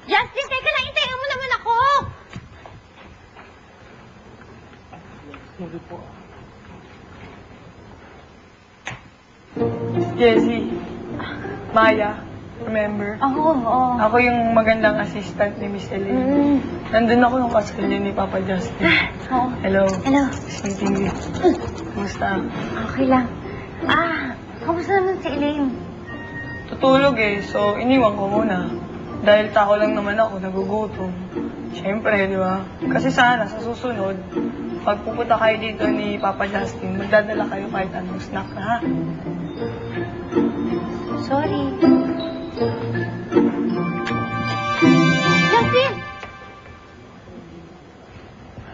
Justin, teka lang, hintayin mo naman ako! Sorry po. Jessie. Maya. Remember? Oo. Ako yung magandang assistant ni Miss Elaine. Nandun ako nung kasal niya ni Papa Justin. Oo. Hello. Hello. Nice meeting you. Kumusta? Okay lang. Kamusta naman si Elaine? Tutulog eh, so iniwan ko muna. Dahil tao lang naman ako, nagugutom. Siyempre, di ba? Kasi sana, sa susunod, pag pupunta kayo dito ni Papa Justin, magdadala kayo kahit anong snack na, ha? Sorry. Justin!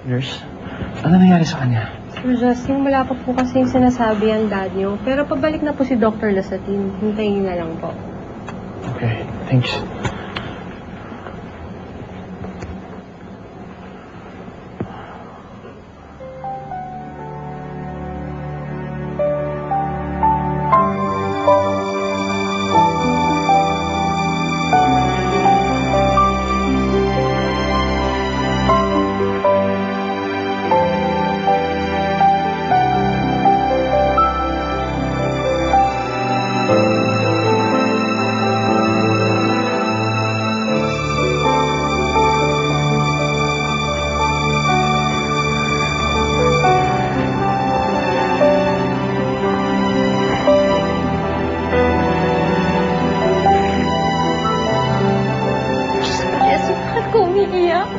Nurse, ano nangyari sa kanya? Sir Justin, wala pa po kasi yung sinasabi ang dad niyo. Pero pabalik na po si Dr. Lasatin. Hintayin niyo na lang po. Okay, thanks. Jessie, bakit ka umiiyak?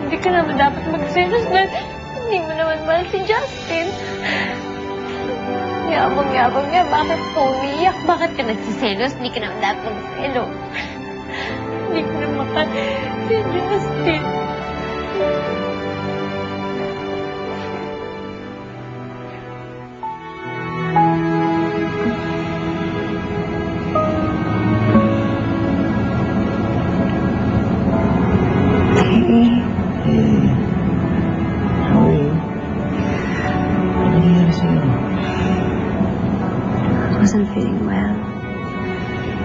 Hindi ka naman dapat magselos dahil hindi mo naman mahal si Justin. Yabang-yabang niya, bakit ka umiiyak? Bakit ka nagsiselos? Hindi ka naman dapat magselo. Hindi ko na mahal si Justin. How are you? Ano nangyari sa'yo? I wasn't feeling well.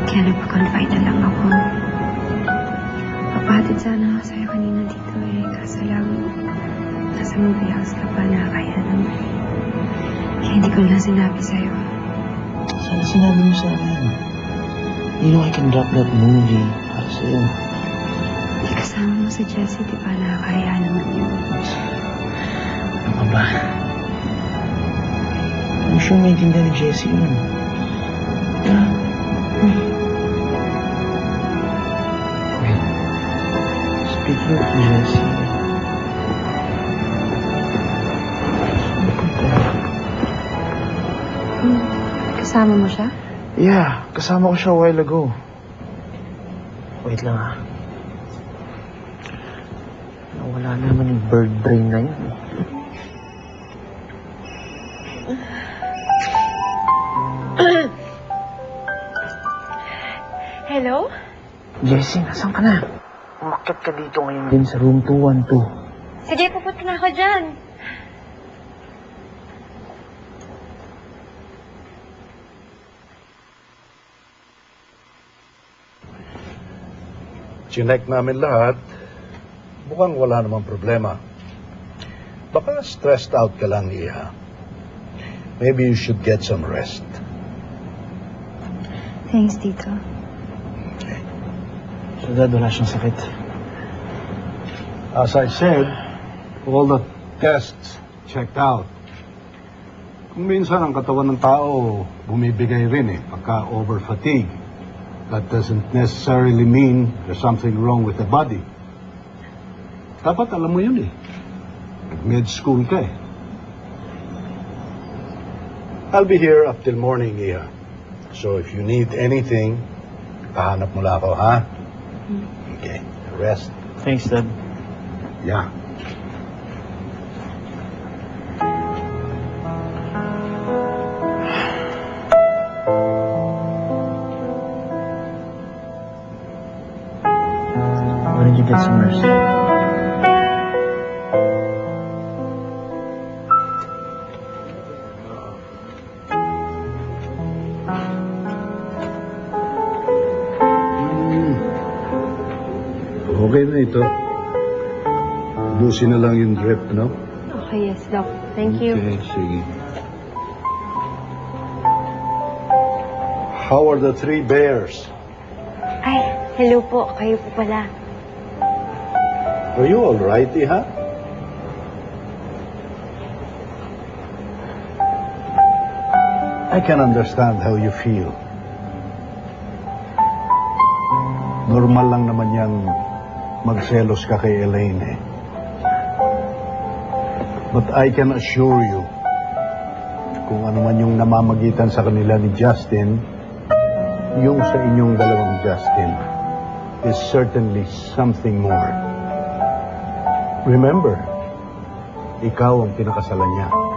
Kaya nagpa-confine na lang ako. Papahatid sana ako sa'yo kanina dito eh. Kaso lang, nasa movie house ka pa na kaya naman. Kaya hindi ko lang sinabi sa'yo. Sana sinabi mo sa akin. You know I can drop that movie para sa'yo. Hindi kasama mo si Jessie, di ba nakakaya naman yun? Ano ka ba? I'm sure maintindihan ni Jessie yun. Yeah. Wait. Speaking of Jessie. Kasama mo siya? Yeah, kasama ko siya a while ago. Wait lang ah. Nawala naman yung bird brain na yun. Hello? Jessie, nasan ka na? Umakyat ka dito ngayon din sa room 212. Sige, pupunta na ako dyan. Chinek namin lahat, mukhang wala namang problema. Baka stressed out ka lang, Iha. Maybe you should get some rest. Thanks, Tito. So dad, wala siyang sakit. As I said, all the tests checked out. Kung minsan ang katawan ng tao bumibigay rin pagka over-fatigue. That doesn't necessarily mean there's something wrong with the body. Dapat alam mo yun Nag-med school ka I'll be here up till morning, Iha. So if you need anything, kahanap mo lang ako, ha? Okay, rest. Thanks, Dad. Yeah. Why did you get some rest? Okay na ito. Busin na lang yung drip, no? Okay, yes, Doc. Thank you. Okay, sige. How are the three bears? Ay, hello po. Kayo po pala. Are you all right, Iha? I can understand how you feel. Normal lang naman yan magselos ka kay Elaine eh. But I can assure you, kung ano man yung namamagitan sa kanila ni Justin, yung sa inyong dalawang Justin is certainly something more. Remember, ikaw ang pinakasalan niya.